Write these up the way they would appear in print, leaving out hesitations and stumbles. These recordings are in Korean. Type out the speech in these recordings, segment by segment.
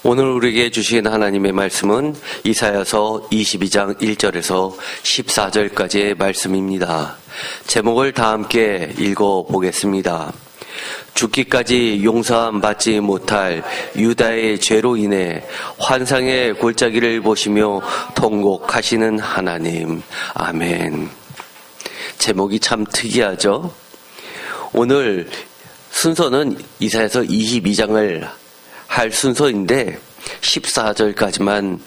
오늘 우리에게 주신 하나님의 말씀은 이사야서 22장 1절에서 14절까지의 말씀입니다. 제목을 다 함께 읽어보겠습니다. 죽기까지 용서함 받지 못할 유다의 죄로 인해 환상의 골짜기를 보시며 통곡하시는 하나님. 아멘. 제목이 참 특이하죠? 오늘 순서는 이사야서 22장을 할 순서인데 14절까지만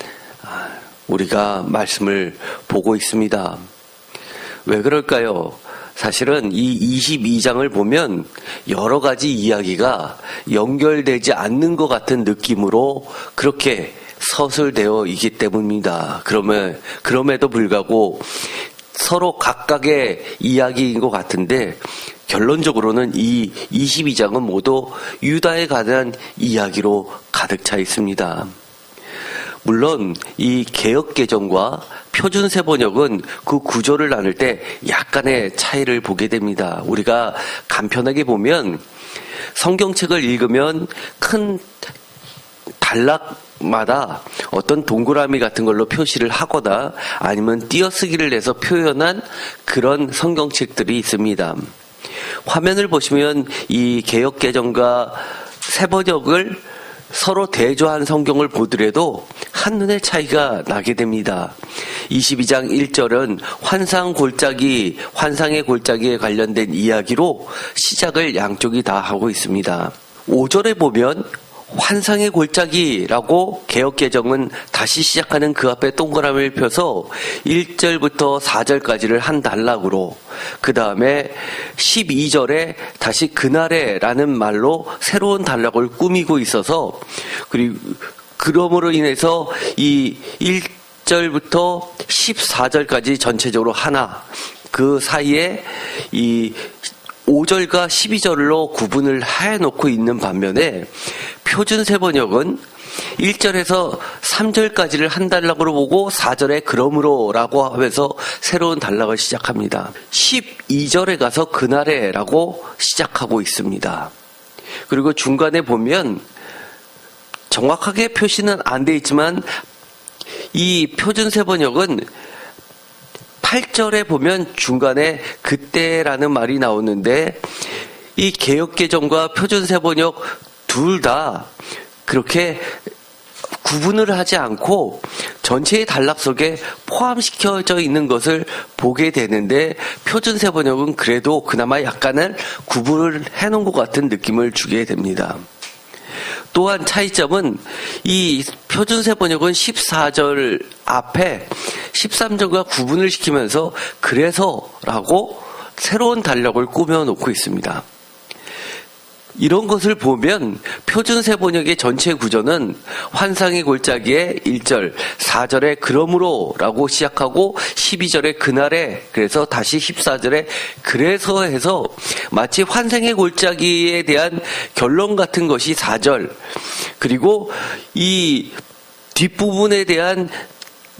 우리가 말씀을 보고 있습니다. 왜 그럴까요? 사실은 이 22장을 보면 여러 가지 이야기가 연결되지 않는 것 같은 느낌으로 그렇게 서술되어 있기 때문입니다. 그럼에도 불구하고 서로 각각의 이야기인 것 같은데 결론적으로는 이 22장은 모두 유다에 관한 이야기로 가득 차 있습니다. 물론 이 개역개정과 표준세번역은 그 구조를 나눌 때 약간의 차이를 보게 됩니다. 우리가 간편하게 보면 성경책을 읽으면 큰 단락마다 어떤 동그라미 같은 걸로 표시를 하거나 아니면 띄어쓰기를 해서 표현한 그런 성경책들이 있습니다. 화면을 보시면 이 개역개정과 세번역을 서로 대조한 성경을 보더라도 한눈에 차이가 나게 됩니다. 22장 1절은 환상의 골짜기에 관련된 이야기로 시작을 양쪽이 다 하고 있습니다. 5절에 보면 환상의 골짜기라고 개역개정은 다시 시작하는 그 앞에 동그라미를 펴서 1절부터 4절까지를 한 단락으로, 그 다음에 12절에 다시 그날에라는 말로 새로운 단락을 꾸미고 있어서, 그러므로 인해서 이 1절부터 14절까지 전체적으로 하나, 그 사이에 이 5절과 12절로 구분을 해놓고 있는 반면에 표준세번역은 1절에서 3절까지를 한 단락으로 보고 4절에 그러므로라고 하면서 새로운 단락을 시작합니다. 12절에 가서 그날에라고 시작하고 있습니다. 그리고 중간에 보면 정확하게 표시는 안 돼 있지만 이 표준세번역은 8절에 보면 중간에 그때라는 말이 나오는데 이 개역개정과 표준세번역 둘 다 그렇게 구분을 하지 않고 전체의 단락 속에 포함시켜져 있는 것을 보게 되는데 표준세번역은 그래도 그나마 약간은 구분을 해놓은 것 같은 느낌을 주게 됩니다. 또한 차이점은 이 표준세번역은 14절 앞에 13절과 구분을 시키면서 그래서라고 새로운 단락을 꾸며놓고 있습니다. 이런 것을 보면 표준세번역의 전체 구조는 환상의 골짜기에 1절, 4절에 그러므로라고 시작하고 12절에 그날에, 그래서 다시 14절에 그래서 해서 마치 환상의 골짜기에 대한 결론 같은 것이 4절, 그리고 이 뒷부분에 대한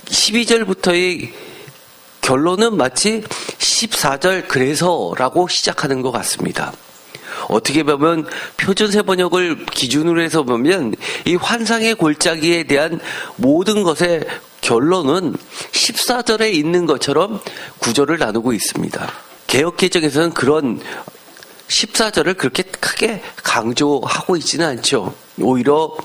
12절부터의 결론은 마치 14절 그래서라고 시작하는 것 같습니다. 어떻게 보면 표준세번역을 기준으로 해서 보면 이 환상의 골짜기에 대한 모든 것의 결론은 14절에 있는 것처럼 구조를 나누고 있습니다. 개역개정에서는 그런 14절을 그렇게 크게 강조하고 있지는 않죠. 오히려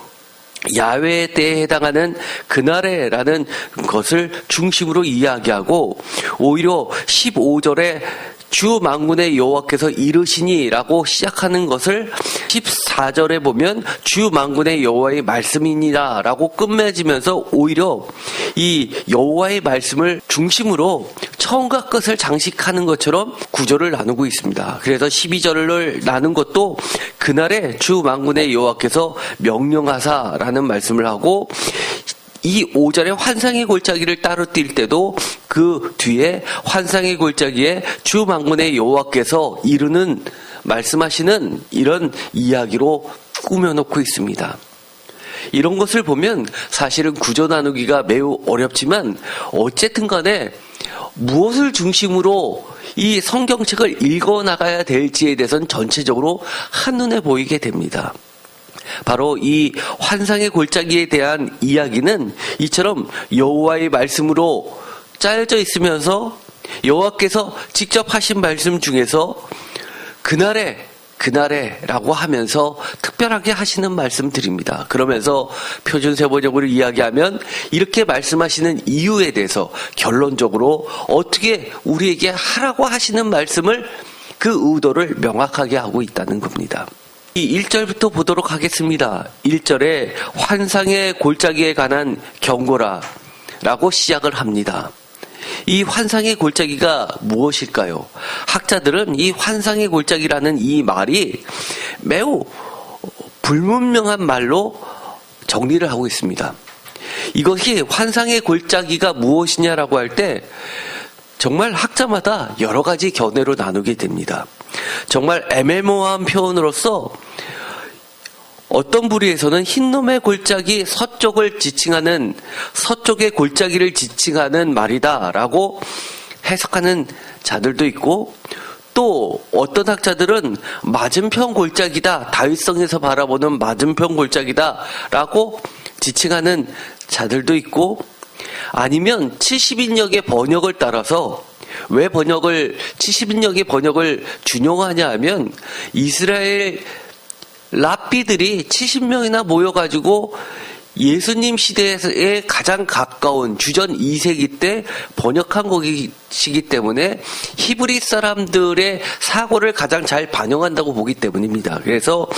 야훼에 대해 해당하는 그날에라는 것을 중심으로 이야기하고 오히려 15절에 주 만군의 여호와께서 이르시니라고 시작하는 것을 14절에 보면 주 만군의 여호와의 말씀이니라라고 끝맺으면서 오히려 이 여호와의 말씀을 중심으로 처음과 끝을 장식하는 것처럼 구조를 나누고 있습니다. 그래서 12절을 나눈 것도 그날에 주 만군의 여호와께서 명령하사라는 말씀을 하고 이 5절에 환상의 골짜기를 따로 뛸 때도 그 뒤에 환상의 골짜기에 주 만군의 여호와께서 이르는 말씀하시는 이런 이야기로 꾸며놓고 있습니다. 이런 것을 보면 사실은 구조 나누기가 매우 어렵지만 어쨌든 간에 무엇을 중심으로 이 성경책을 읽어나가야 될지에 대해서는 전체적으로 한눈에 보이게 됩니다. 바로 이 환상의 골짜기에 대한 이야기는 이처럼 여호와의 말씀으로 짜여져 있으면서 여호와께서 직접 하신 말씀 중에서 그날에라고 하면서 특별하게 하시는 말씀들입니다. 그러면서 표준세번역으로 이야기하면 이렇게 말씀하시는 이유에 대해서 결론적으로 어떻게 우리에게 하라고 하시는 말씀을 그 의도를 명확하게 하고 있다는 겁니다. 이 1절부터 보도록 하겠습니다. 1절에 환상의 골짜기에 관한 경고라 라고 시작을 합니다. 이 환상의 골짜기가 무엇일까요? 학자들은 이 환상의 골짜기라는 이 말이 매우 불분명한 말로 정리를 하고 있습니다. 이것이 환상의 골짜기가 무엇이냐라고 할 때 정말 학자마다 여러 가지 견해로 나누게 됩니다. 정말 애매모호한 표현으로서 어떤 부류에서는 흰놈의 골짜기 서쪽의 골짜기를 지칭하는 말이다라고 해석하는 자들도 있고, 또 어떤 학자들은 맞은편 골짜기다, 다윗성에서 바라보는 맞은편 골짜기다라고 지칭하는 자들도 있고, 아니면 70인역의 번역을 따라서 왜 70인역의 번역을 준용하냐 하면 이스라엘 랍비들이 70명이나 모여가지고 예수님 시대에 가장 가까운 주전 2세기 때 번역한 것이기 때문에 히브리 사람들의 사고를 가장 잘 반영한다고 보기 때문입니다. 그래서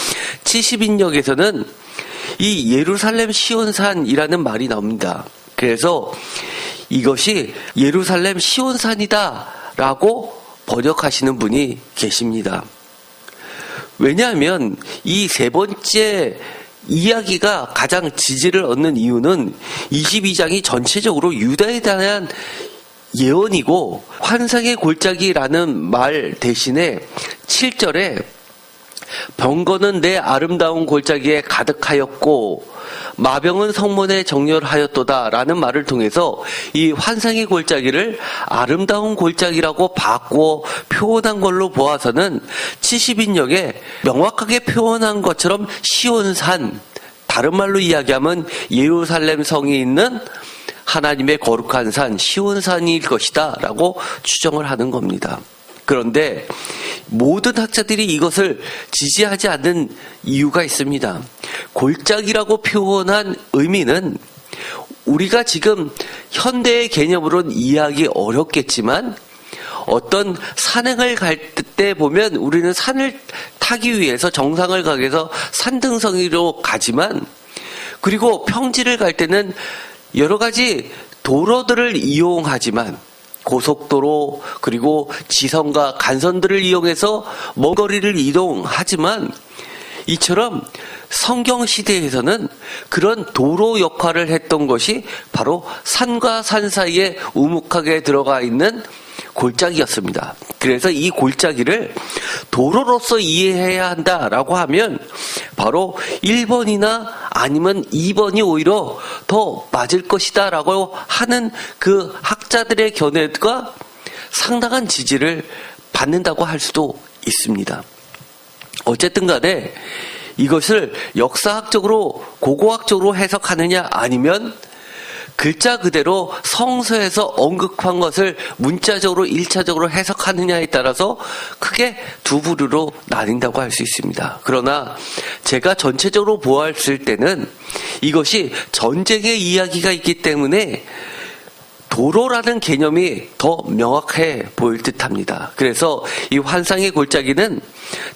70인역에서는 이 예루살렘 시온산이라는 말이 나옵니다. 그래서 이것이 예루살렘 시온산이다라고 번역하시는 분이 계십니다. 왜냐하면 이 세 번째 이야기가 가장 지지를 얻는 이유는 22장이 전체적으로 유다에 대한 예언이고, 환상의 골짜기라는 말 대신에 7절에 병거는 내 아름다운 골짜기에 가득하였고 마병은 성문에 정렬하였도다 라는 말을 통해서 이 환상의 골짜기를 아름다운 골짜기라고 바꾸어 표현한 걸로 보아서는 70인역에 명확하게 표현한 것처럼 시온산, 다른 말로 이야기하면 예루살렘 성이 있는 하나님의 거룩한 산 시온산일 것이다 라고 추정을 하는 겁니다. 그런데 모든 학자들이 이것을 지지하지 않는 이유가 있습니다. 골짜기라고 표현한 의미는 우리가 지금 현대의 개념으로는 이해하기 어렵겠지만, 어떤 산행을 갈 때 보면 우리는 산을 타기 위해서 정상을 가기 위해서 산등성이로 가지만, 그리고 평지를 갈 때는 여러 가지 도로들을 이용하지만, 고속도로 그리고 지선과 간선들을 이용해서 먼 거리를 이동하지만, 이처럼 성경 시대에서는 그런 도로 역할을 했던 것이 바로 산과 산 사이에 우묵하게 들어가 있는 골짜기였습니다. 그래서 이 골짜기를 도로로서 이해해야 한다라고 하면 바로 1번이나 아니면 2번이 오히려 더 맞을 것이다 라고 하는 그 학자들의 견해가 상당한 지지를 받는다고 할 수도 있습니다. 어쨌든 간에 이것을 역사학적으로 고고학적으로 해석하느냐 아니면 글자 그대로 성서에서 언급한 것을 문자적으로 1차적으로 해석하느냐에 따라서 크게 두 부류로 나뉜다고 할 수 있습니다. 그러나 제가 전체적으로 보았을 때는 이것이 전쟁의 이야기가 있기 때문에 도로라는 개념이 더 명확해 보일 듯합니다. 그래서 이 환상의 골짜기는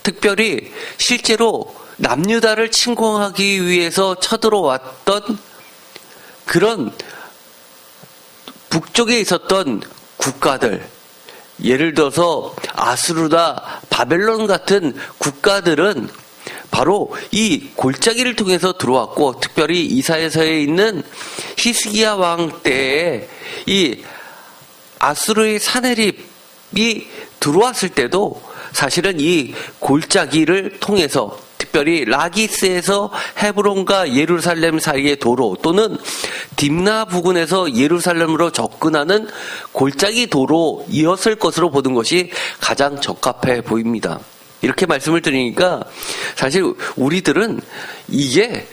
특별히 실제로 남유다를 침공하기 위해서 쳐들어왔던 그런 북쪽에 있었던 국가들, 예를 들어서 아수르나 바벨론 같은 국가들은 바로 이 골짜기를 통해서 들어왔고, 특별히 이사야서에 있는 히스기야 왕 때에 이 아수르의 사내립이 들어왔을 때도 사실은 이 골짜기를 통해서, 특별히 라기스에서 헤브론과 예루살렘 사이의 도로 또는 딥나 부근에서 예루살렘으로 접근하는 골짜기 도로이었을 것으로 보는 것이 가장 적합해 보입니다. 이렇게 말씀을 드리니까 사실 우리들은 이게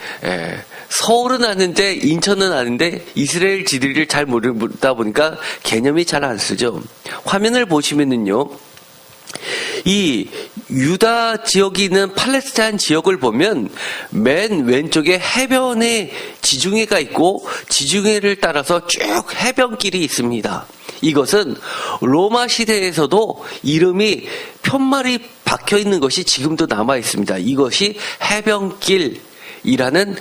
서울은 아는데 인천은 아는데 이스라엘 지리를 잘 모르다 보니까 개념이 잘 안 쓰죠. 화면을 보시면은요. 이 유다 지역이 있는 팔레스타인 지역을 보면 맨 왼쪽에 해변에 지중해가 있고 지중해를 따라서 쭉 해변길이 있습니다. 이것은 로마 시대에서도 이름이 편말이 박혀 있는 것이 지금도 남아 있습니다. 이것이 해변길이라는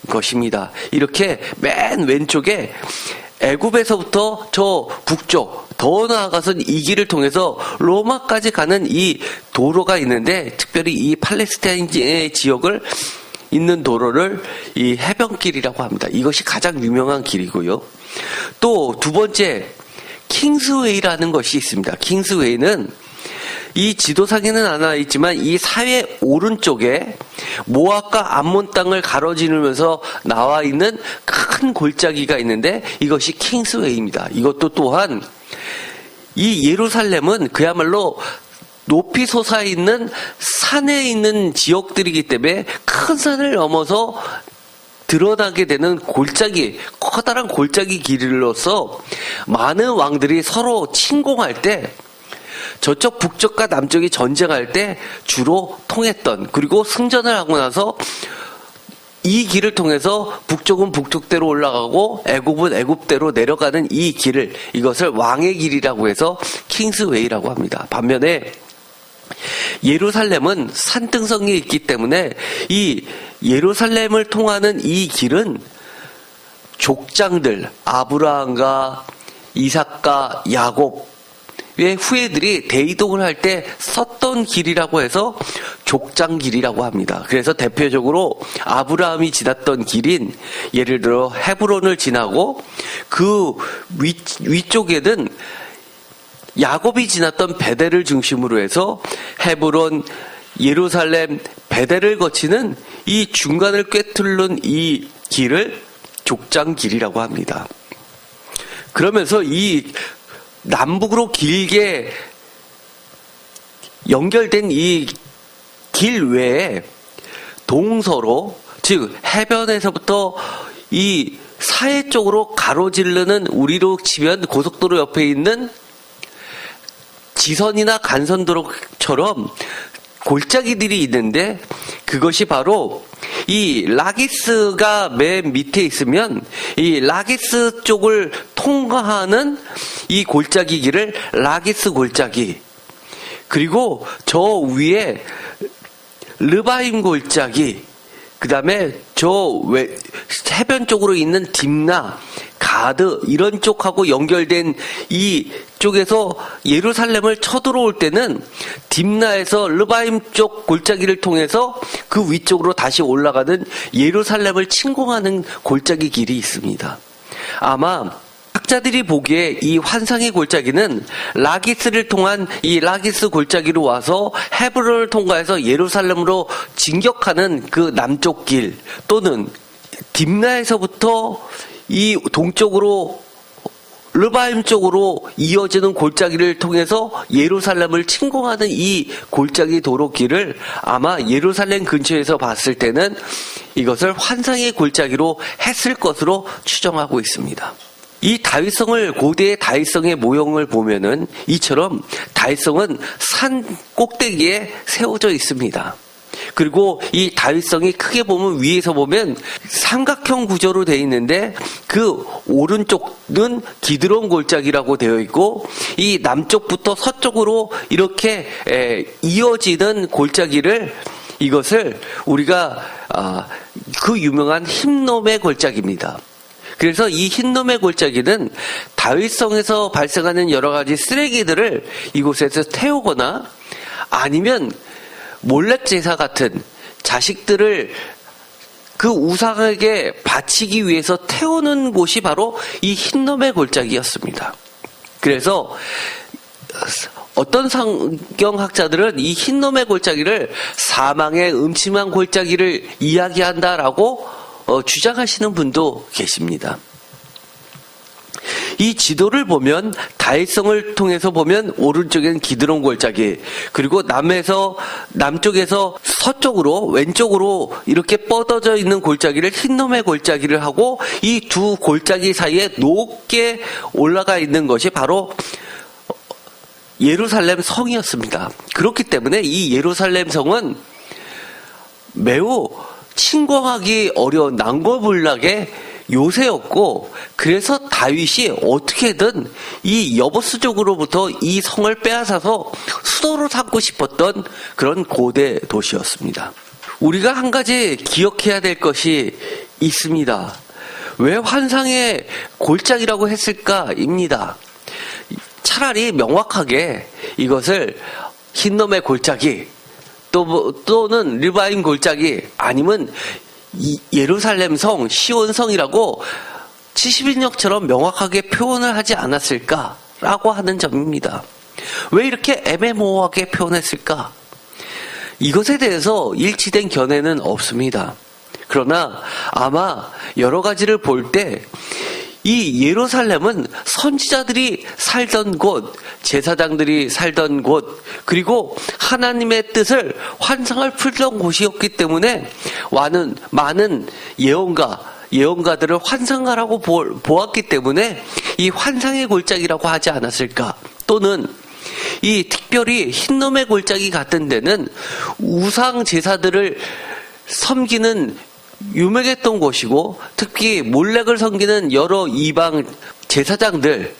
것입니다. 이렇게 맨 왼쪽에 애굽에서부터 저 북쪽 더 나아가선 이 길을 통해서 로마까지 가는 이 도로가 있는데 특별히 이 팔레스타인의 지역을 있는 도로를 이 해변길이라고 합니다. 이것이 가장 유명한 길이고요. 또 두 번째 킹스웨이라는 것이 있습니다. 킹스웨이는 이 지도상에는 안 나와 있지만 이 사회 오른쪽에 모압과 암몬 땅을 가로지르면서 나와 있는 큰 골짜기가 있는데 이것이 킹스웨이입니다. 이것도 또한 이 예루살렘은 그야말로 높이 솟아있는 산에 있는 지역들이기 때문에 큰 산을 넘어서 드러나게 되는 골짜기, 커다란 골짜기 길로서 많은 왕들이 서로 침공할 때 저쪽 북쪽과 남쪽이 전쟁할 때 주로 통했던, 그리고 승전을 하고 나서 이 길을 통해서 북쪽은 북쪽대로 올라가고 애굽은 애굽대로 내려가는 이 길을, 이것을 왕의 길이라고 해서 킹스웨이라고 합니다. 반면에 예루살렘은 산등성이 있기 때문에 이 예루살렘을 통하는 이 길은 족장들, 아브라함과 이삭과 야곱의 후예들이 대이동을 할 때 썼던 길이라고 해서 족장길이라고 합니다. 그래서 대표적으로 아브라함이 지났던 길인, 예를 들어 헤브론을 지나고 그 위쪽에는 야곱이 지났던 베델을 중심으로 해서 헤브론, 예루살렘, 베델을 거치는 이 중간을 꿰뚫는 이 길을 족장길이라고 합니다. 그러면서 이 남북으로 길게 연결된 이 길 외에 동서로, 즉 해변에서부터 이 사해 쪽으로 가로지르는, 우리로 치면 고속도로 옆에 있는 지선이나 간선도로처럼 골짜기들이 있는데, 그것이 바로 이 라기스가 맨 밑에 있으면 이 라기스 쪽을 통과하는 이 골짜기 길을 라기스 골짜기, 그리고 저 위에 르바임 골짜기, 그 다음에 저 해변 쪽으로 있는 딥나, 가드, 이런 쪽하고 연결된 이 쪽에서 예루살렘을 쳐들어올 때는 딥나에서 르바임 쪽 골짜기를 통해서 그 위쪽으로 다시 올라가는 예루살렘을 침공하는 골짜기 길이 있습니다. 아마 학자들이 보기에 이 환상의 골짜기는 라기스를 통한 이 라기스 골짜기로 와서 헤브론을 통과해서 예루살렘으로 진격하는 그 남쪽 길, 또는 딥나에서부터 이 동쪽으로 르바임 쪽으로 이어지는 골짜기를 통해서 예루살렘을 침공하는 이 골짜기 도로길을 아마 예루살렘 근처에서 봤을 때는 이것을 환상의 골짜기로 했을 것으로 추정하고 있습니다. 이 다윗성을, 고대의 다윗성의 모형을 보면은 이처럼 다윗성은 산 꼭대기에 세워져 있습니다. 그리고 이 다윗성이 크게 보면, 위에서 보면 삼각형 구조로 되어 있는데 그 오른쪽은 기드론 골짜기라고 되어 있고, 이 남쪽부터 서쪽으로 이렇게 이어지는 골짜기를, 이것을 우리가 그 유명한 흰놈의 골짜기입니다. 그래서 이 흰놈의 골짜기는 다윗성에서 발생하는 여러 가지 쓰레기들을 이곳에서 태우거나 아니면 몰렉 제사 같은 자식들을 그 우상에게 바치기 위해서 태우는 곳이 바로 이 흰놈의 골짜기였습니다. 그래서 어떤 성경학자들은 이 흰놈의 골짜기를 사망의 음침한 골짜기를 이야기한다라고 주장하시는 분도 계십니다. 이 지도를 보면 다일성을 통해서 보면 오른쪽에는 기드론 골짜기, 그리고 남쪽에서 서쪽으로 왼쪽으로 이렇게 뻗어져 있는 골짜기를 흰놈의 골짜기를 하고, 이 두 골짜기 사이에 높게 올라가 있는 것이 바로 예루살렘 성이었습니다. 그렇기 때문에 이 예루살렘 성은 매우 침공하기 어려운 난고불락의 요새였고, 그래서 다윗이 어떻게든 이 여보스 쪽으로부터 이 성을 빼앗아서 수도로 삼고 싶었던 그런 고대 도시였습니다. 우리가 한 가지 기억해야 될 것이 있습니다. 왜 환상의 골짜기라고 했을까입니다. 차라리 명확하게 이것을 흰놈의 골짜기 또는 르바임 골짜기 아니면 예루살렘 성, 시온 성이라고 70인역처럼 명확하게 표현을 하지 않았을까라고 하는 점입니다. 왜 이렇게 애매모호하게 표현했을까? 이것에 대해서 일치된 견해는 없습니다. 그러나 아마 여러 가지를 볼 때 이 예루살렘은 선지자들이 살던 곳, 제사장들이 살던 곳, 그리고 하나님의 뜻을 환상을 풀던 곳이었기 때문에 많은 예언가들을 환상가라고 보았기 때문에 이 환상의 골짜기라고 하지 않았을까? 또는 이 특별히 흰놈의 골짜기 같은 데는 우상 제사들을 섬기는 유명했던 곳이고, 특히 몰렉을 섬기는 여러 이방 제사장들이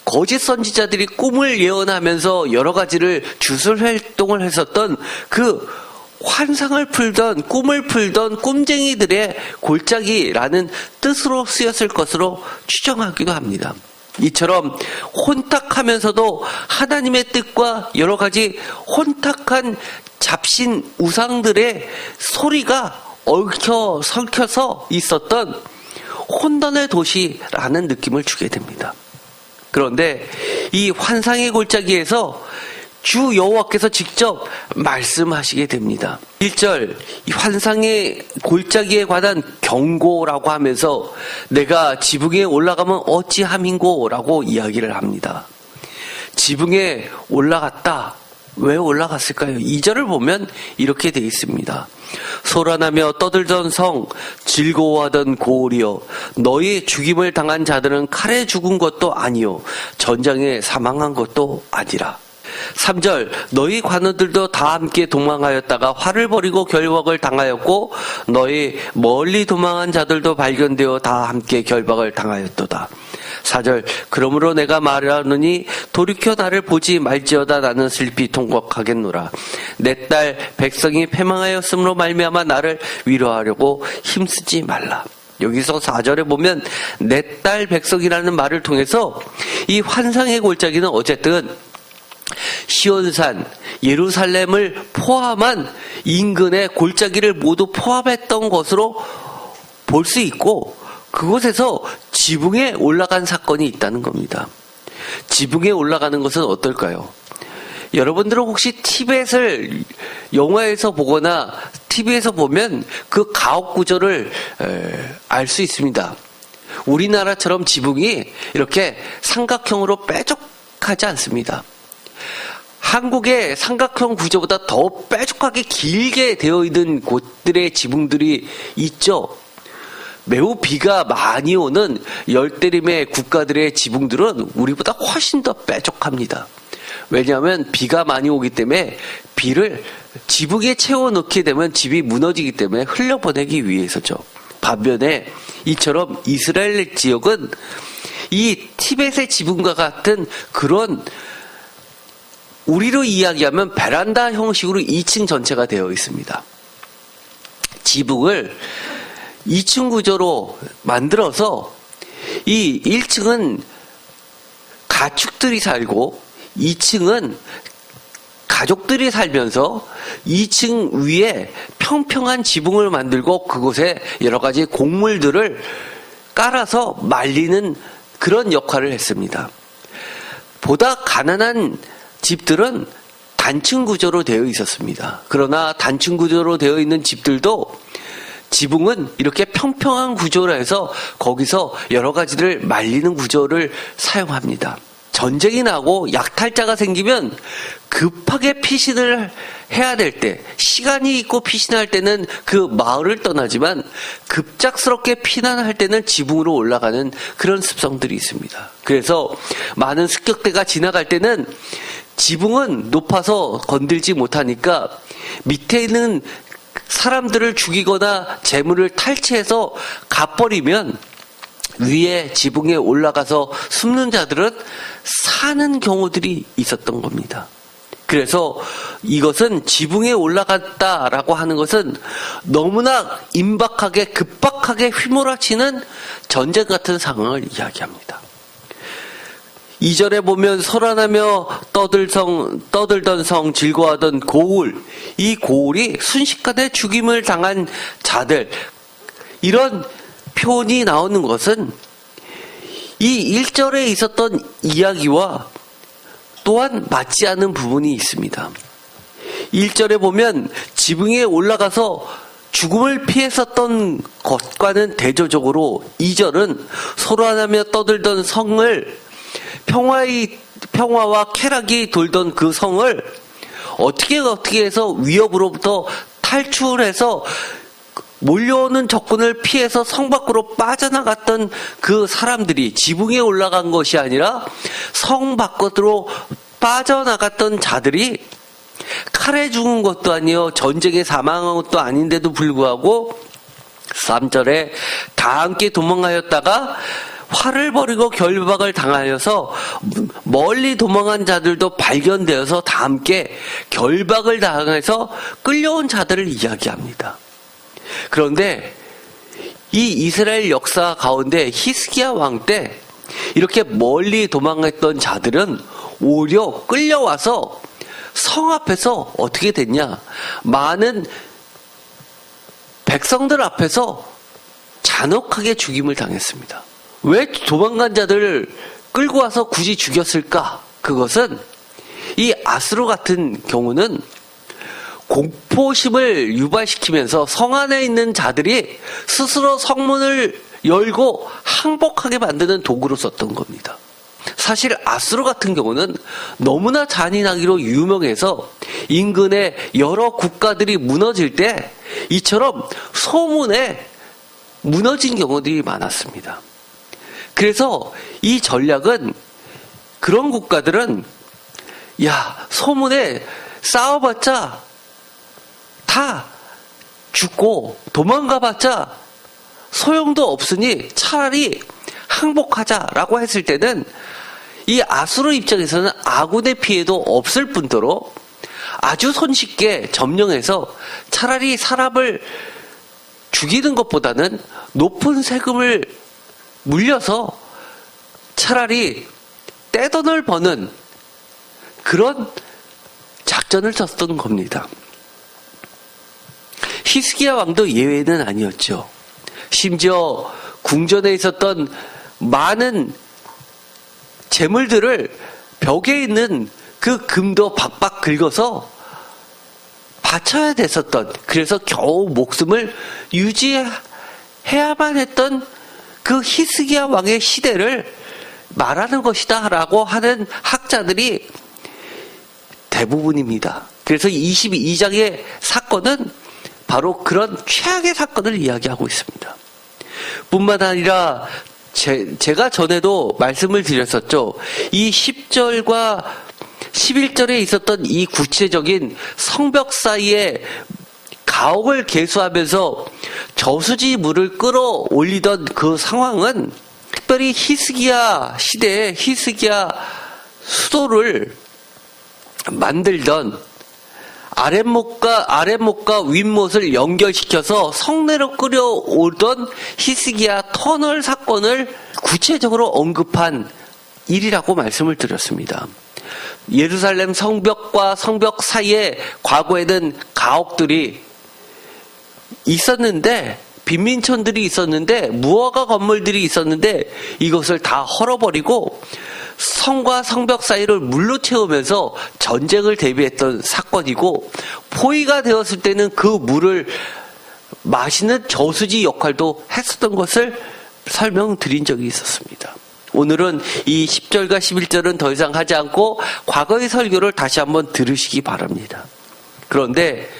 거짓 선지자들이 꿈을 예언하면서 여러 가지를 주술 활동을 했었던 그 환상을 풀던 꿈을 풀던 꿈쟁이들의 골짜기라는 뜻으로 쓰였을 것으로 추정하기도 합니다. 이처럼 혼탁하면서도 하나님의 뜻과 여러 가지 혼탁한 잡신 우상들의 소리가 설켜서 있었던 혼돈의 도시라는 느낌을 주게 됩니다. 그런데 이 환상의 골짜기에서 주 여호와께서 직접 말씀하시게 됩니다. 1절, 이 환상의 골짜기에 관한 경고라고 하면서 내가 지붕에 올라가면 어찌함인고 라고 이야기를 합니다. 지붕에 올라갔다. 왜 올라갔을까요? 2절을 보면 이렇게 되어 있습니다. 소란하며 떠들던 성, 즐거워하던 고을이여, 너희 죽임을 당한 자들은 칼에 죽은 것도 아니요 전장에 사망한 것도 아니라. 3절, 너희 관원들도 다 함께 도망하였다가 화를 벌이고 결박을 당하였고, 너희 멀리 도망한 자들도 발견되어 다 함께 결박을 당하였도다. 4절, 그러므로 내가 말하노니 돌이켜 나를 보지 말지어다. 나는 슬피 통곡하겠노라. 내 딸 백성이 패망하였으므로 말미암아 나를 위로하려고 힘쓰지 말라. 여기서 4절에 보면 내 딸 백성이라는 말을 통해서 이 환상의 골짜기는 어쨌든 시온산, 예루살렘을 포함한 인근의 골짜기를 모두 포함했던 것으로 볼 수 있고, 그곳에서 지붕에 올라간 사건이 있다는 겁니다. 지붕에 올라가는 것은 어떨까요? 여러분들은 혹시 티벳을 영화에서 보거나 TV에서 보면 그 가옥 구조를 알 수 있습니다. 우리나라처럼 지붕이 이렇게 삼각형으로 뾰족하지 않습니다. 한국의 삼각형 구조보다 더 뾰족하게 길게 되어 있는 곳들의 지붕들이 있죠. 매우 비가 많이 오는 열대림의 국가들의 지붕들은 우리보다 훨씬 더 뾰족합니다. 왜냐하면 비가 많이 오기 때문에 비를 지붕에 채워넣게 되면 집이 무너지기 때문에 흘려보내기 위해서죠. 반면에 이처럼 이스라엘 지역은 이 티벳의 지붕과 같은 그런, 우리로 이야기하면 베란다 형식으로 2층 전체가 되어 있습니다. 지붕을 2층 구조로 만들어서 이 1층은 가축들이 살고 2층은 가족들이 살면서 2층 위에 평평한 지붕을 만들고 그곳에 여러 가지 곡물들을 깔아서 말리는 그런 역할을 했습니다. 보다 가난한 집들은 단층 구조로 되어 있었습니다. 그러나 단층 구조로 되어 있는 집들도 지붕은 이렇게 평평한 구조라 해서 거기서 여러 가지를 말리는 구조를 사용합니다. 전쟁이 나고 약탈자가 생기면 급하게 피신을 해야 될 때, 시간이 있고 피신할 때는 그 마을을 떠나지만 급작스럽게 피난할 때는 지붕으로 올라가는 그런 습성들이 있습니다. 그래서 많은 습격대가 지나갈 때는 지붕은 높아서 건들지 못하니까 밑에 있는 사람들을 죽이거나 재물을 탈취해서 갚버리면 위에 지붕에 올라가서 숨는 자들은 사는 경우들이 있었던 겁니다. 그래서 이것은 지붕에 올라갔다라고 하는 것은 너무나 임박하게 급박하게 휘몰아치는 전쟁 같은 상황을 이야기합니다. 2절에 보면 소란하며 떠들던 성 즐거워하던 고울, 이 고울이 순식간에 죽임을 당한 자들, 이런 표현이 나오는 것은 이 1절에 있었던 이야기와 또한 맞지 않는 부분이 있습니다. 1절에 보면 지붕에 올라가서 죽음을 피했었던 것과는 대조적으로 2절은 소란하며 떠들던 성을 평화와 쾌락이 돌던 그 성을 어떻게 해서 위협으로부터 탈출해서 몰려오는 적군을 피해서 성 밖으로 빠져나갔던 그 사람들이 지붕에 올라간 것이 아니라 성 밖으로 빠져나갔던 자들이 칼에 죽은 것도 아니요 전쟁에 사망한 것도 아닌데도 불구하고 3절에 다 함께 도망하였다가 화를 벌이고 결박을 당하여서 멀리 도망한 자들도 발견되어서 다 함께 결박을 당해서 끌려온 자들을 이야기합니다. 그런데 이 이스라엘 역사 가운데 히스기야 왕 때 이렇게 멀리 도망했던 자들은 오히려 끌려와서 성 앞에서 어떻게 됐냐? 많은 백성들 앞에서 잔혹하게 죽임을 당했습니다. 왜 도망간 자들을 끌고 와서 굳이 죽였을까? 그것은 이 아수르 같은 경우는 공포심을 유발시키면서 성 안에 있는 자들이 스스로 성문을 열고 항복하게 만드는 도구로 썼던 겁니다. 사실 아수르 같은 경우는 너무나 잔인하기로 유명해서 인근의 여러 국가들이 무너질 때 이처럼 소문에 무너진 경우들이 많았습니다. 그래서 이 전략은 그런 국가들은 소문에 싸워봤자 다 죽고 도망가봤자 소용도 없으니 차라리 항복하자라고 했을 때는 이 아수르 입장에서는 아군의 피해도 없을 뿐더러 아주 손쉽게 점령해서 차라리 사람을 죽이는 것보다는 높은 세금을 물려서 차라리 떼돈을 버는 그런 작전을 쳤던 겁니다. 히스기야 왕도 예외는 아니었죠. 심지어 궁전에 있었던 많은 재물들을 벽에 있는 그 금도 박박 긁어서 바쳐야 됐었던, 그래서 겨우 목숨을 유지해야만 했던 그 히스기야 왕의 시대를 말하는 것이다 라고 하는 학자들이 대부분입니다. 그래서 22장의 사건은 바로 그런 최악의 사건을 이야기하고 있습니다. 뿐만 아니라 제가 전에도 말씀을 드렸었죠. 이 10절과 11절에 있었던 이 구체적인 성벽 사이에 가옥을 개수하면서 저수지 물을 끌어올리던 그 상황은 특별히 히스기야 시대에 히스기야 수도를 만들던 아랫목과 윗못을 연결시켜서 성내로 끌어오던 히스기야 터널 사건을 구체적으로 언급한 일이라고 말씀을 드렸습니다. 예루살렘 성벽과 성벽 사이에 과거에는 가옥들이 있었는데, 빈민촌들이 있었는데, 무허가 건물들이 있었는데 이것을 다 헐어버리고 성과 성벽 사이를 물로 채우면서 전쟁을 대비했던 사건이고, 포위가 되었을 때는 그 물을 맛있는 저수지 역할도 했었던 것을 설명드린 적이 있었습니다. 오늘은 이 10절과 11절은 더 이상 하지 않고 과거의 설교를 다시 한번 들으시기 바랍니다. 그런데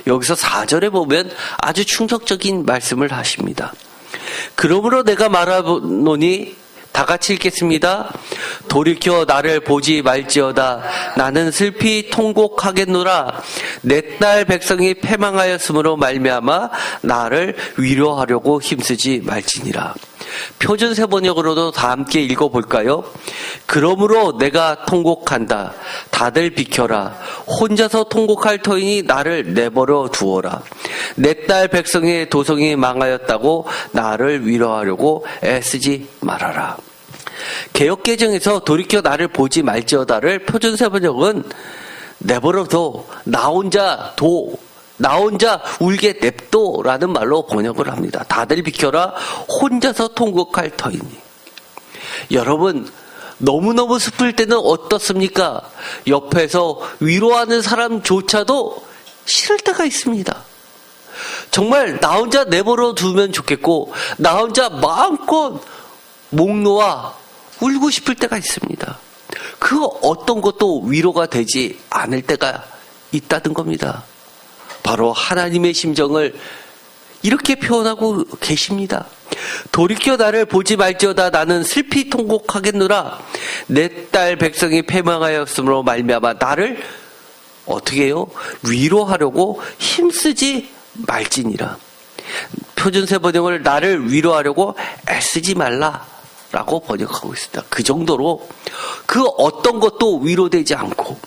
여기서 4절에 보면 아주 충격적인 말씀을 하십니다. 그러므로 내가 말하노니, 다 같이 읽겠습니다. 돌이켜 나를 보지 말지어다. 나는 슬피 통곡하겠노라. 내 딸 백성이 패망하였으므로 말미암아 나를 위로하려고 힘쓰지 말지니라. 표준 세번역으로도 다 함께 읽어볼까요? 그러므로 내가 통곡한다. 다들 비켜라. 혼자서 통곡할 터이니 나를 내버려 두어라. 내 딸 백성의 도성이 망하였다고 나를 위로하려고 애쓰지 말아라. 개역개정에서 돌이켜 나를 보지 말지어다를 표준 세번역은 내버려둬, 나 혼자 울게 냅둬라는 말로 번역을 합니다. 다들 비켜라. 혼자서 통곡할 터이니. 여러분, 너무너무 슬플 때는 어떻습니까? 옆에서 위로하는 사람조차도 싫을 때가 있습니다. 정말 나 혼자 내버려 두면 좋겠고, 나 혼자 마음껏 목 놓아 울고 싶을 때가 있습니다. 그 어떤 것도 위로가 되지 않을 때가 있다는 겁니다. 바로 하나님의 심정을 이렇게 표현하고 계십니다. 돌이켜 나를 보지 말지어다. 나는 슬피 통곡하겠노라. 내 딸 백성이 패망하였으므로 말미암아 나를 어떻게 해요? 위로하려고 힘쓰지 말지니라. 표준 세번역을 나를 위로하려고 애쓰지 말라라고 번역하고 있습니다. 그 정도로 그 어떤 것도 위로되지 않고,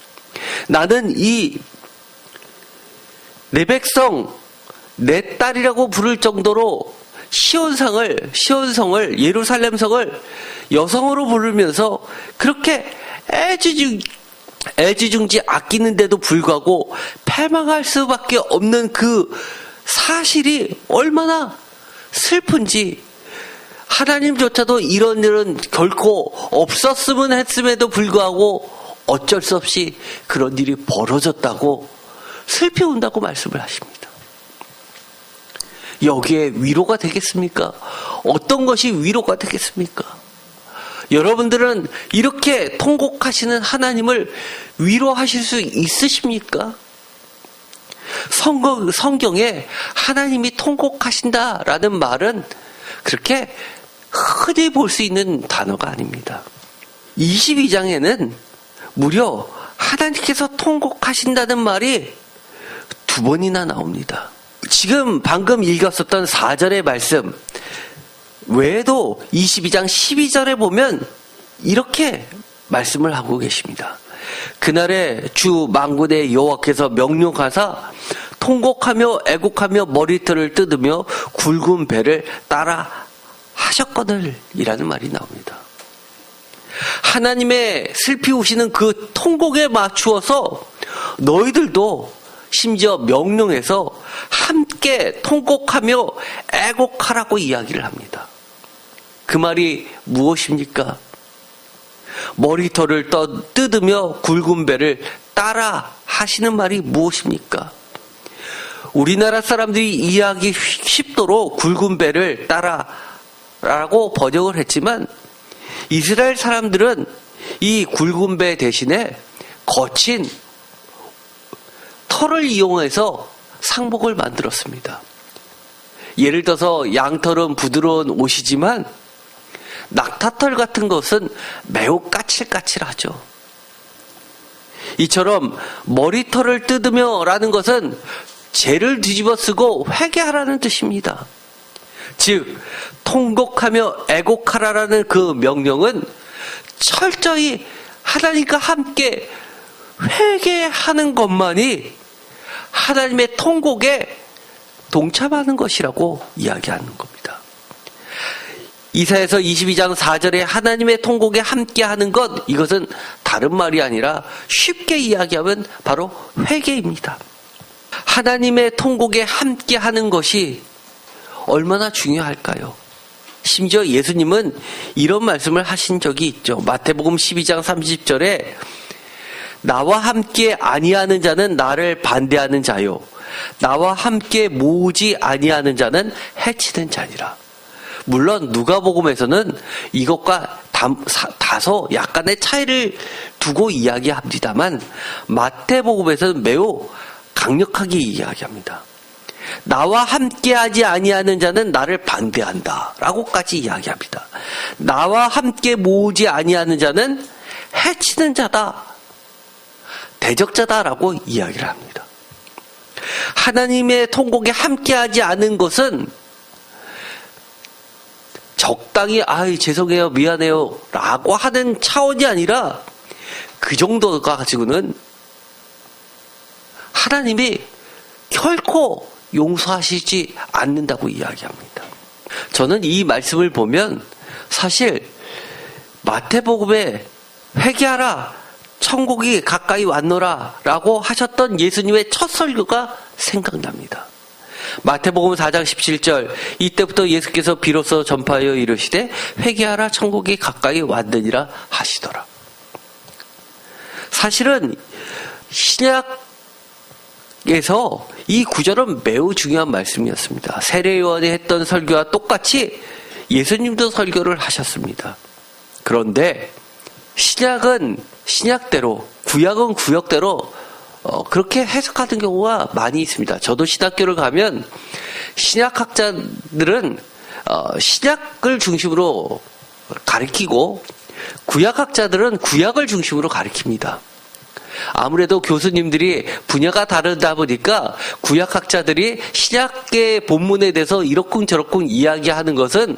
나는 내 백성, 내 딸이라고 부를 정도로 시온성을, 예루살렘성을 여성으로 부르면서 그렇게 애지중지 아끼는데도 불구하고 패망할 수밖에 없는 그 사실이 얼마나 슬픈지, 하나님조차도 이런 일은 결코 없었으면 했음에도 불구하고 어쩔 수 없이 그런 일이 벌어졌다고 슬피 운다고 말씀을 하십니다. 여기에 위로가 되겠습니까? 어떤 것이 위로가 되겠습니까? 여러분들은 이렇게 통곡하시는 하나님을 위로하실 수 있으십니까? 성경에 하나님이 통곡하신다라는 말은 그렇게 흔히 볼 수 있는 단어가 아닙니다. 22장에는 무려 하나님께서 통곡하신다는 말이 2번이나 나옵니다. 지금 방금 읽었었던 4절의 말씀 외에도 22장 12절에 보면 이렇게 말씀을 하고 계십니다. 그날에 주 만군의 여호와께서 명령하사 통곡하며 애곡하며 머리털을 뜯으며 굵은 배를 따라 하셨거늘 이라는 말이 나옵니다. 하나님의 슬피 우시는 그 통곡에 맞추어서 너희들도 심지어 명령해서 함께 통곡하며 애곡하라고 이야기를 합니다. 그 말이 무엇입니까? 머리털을 뜯으며 굵은 배를 따라 하시는 말이 무엇입니까? 우리나라 사람들이 이해하기 쉽도록 굵은 배를 따라라고 번역을 했지만, 이스라엘 사람들은 이 굵은 배 대신에 거친 털을 이용해서 상복을 만들었습니다. 예를 들어서 양털은 부드러운 옷이지만 낙타털 같은 것은 매우 까칠까칠하죠. 이처럼 머리털을 뜯으며 라는 것은 죄를 뒤집어 쓰고 회개하라는 뜻입니다. 즉 통곡하며 애곡하라라는 그 명령은 철저히 하나님과 함께 회개하는 것만이 하나님의 통곡에 동참하는 것이라고 이야기하는 겁니다. 이사야서 22장 4절에 하나님의 통곡에 함께하는 것, 이것은 다른 말이 아니라 쉽게 이야기하면 바로 회개입니다. 하나님의 통곡에 함께하는 것이 얼마나 중요할까요? 심지어 예수님은 이런 말씀을 하신 적이 있죠. 마태복음 12장 30절에 나와 함께 아니하는 자는 나를 반대하는 자요, 나와 함께 모으지 아니하는 자는 해치는 자니라. 물론 누가복음에서는 이것과 다소 약간의 차이를 두고 이야기합니다만 마태복음에서는 매우 강력하게 이야기합니다. 나와 함께하지 아니하는 자는 나를 반대한다 라고까지 이야기합니다. 나와 함께 모으지 아니하는 자는 해치는 자다, 대적자다라고 이야기를 합니다. 하나님의 통곡에 함께하지 않은 것은 적당히 죄송해요, 미안해요 라고 하는 차원이 아니라 그 정도가 가지고는 하나님이 결코 용서하시지 않는다고 이야기합니다. 저는 이 말씀을 보면 사실 마태복음에 회개하라, 천국이 가까이 왔노라 라고 하셨던 예수님의 첫 설교가 생각납니다. 마태복음 4장 17절, 이때부터 예수께서 비로소 전파하여 이르시되 회개하라, 천국이 가까이 왔느니라 하시더라. 사실은 신약에서 이 구절은 매우 중요한 말씀이었습니다. 세례요한이 했던 설교와 똑같이 예수님도 설교를 하셨습니다. 그런데 신약은 신약대로, 구약은 구약대로 그렇게 해석하는 경우가 많이 있습니다. 저도 신학교를 가면 신약학자들은 신약을 중심으로 가르치고 구약학자들은 구약을 중심으로 가르칩니다. 아무래도 교수님들이 분야가 다르다 보니까 구약학자들이 신약의 본문에 대해서 이러쿵저러쿵 이야기하는 것은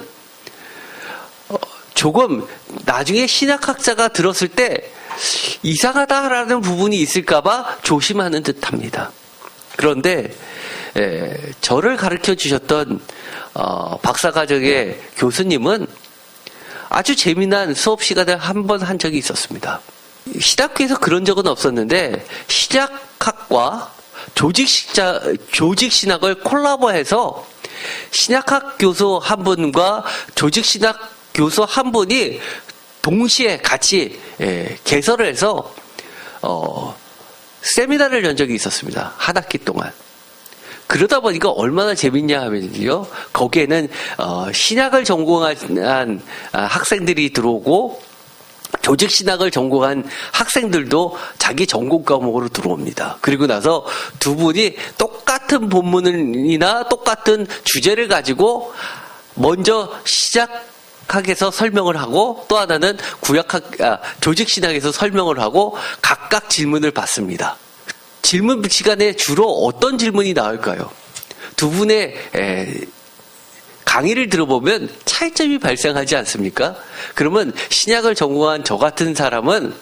조금 나중에 신약학자가 들었을 때 이상하다라는 부분이 있을까봐 조심하는 듯합니다. 그런데 저를 가르쳐 주셨던 박사과정의 교수님은 아주 재미난 수업 시간을 한 번 한 적이 있었습니다. 신학교에서 그런 적은 없었는데 신약학과 조직신학을 콜라보해서 신약학 교수 한 분과 조직신학 교수 한 분이 동시에 같이 개설을 해서 세미나를 연 적이 있었습니다. 한 학기 동안. 그러다 보니까 얼마나 재밌냐 하면요, 거기에는 신학을 전공한 학생들이 들어오고 조직신학을 전공한 학생들도 자기 전공 과목으로 들어옵니다. 그리고 나서 두 분이 똑같은 본문이나 똑같은 주제를 가지고 먼저 신학에서 설명을 하고 또 하나는 조직신학에서 설명을 하고 각각 질문을 받습니다. 질문 시간에 주로 어떤 질문이 나올까요? 두 분의 강의를 들어보면 차이점이 발생하지 않습니까? 그러면 신약을 전공한 저 같은 사람은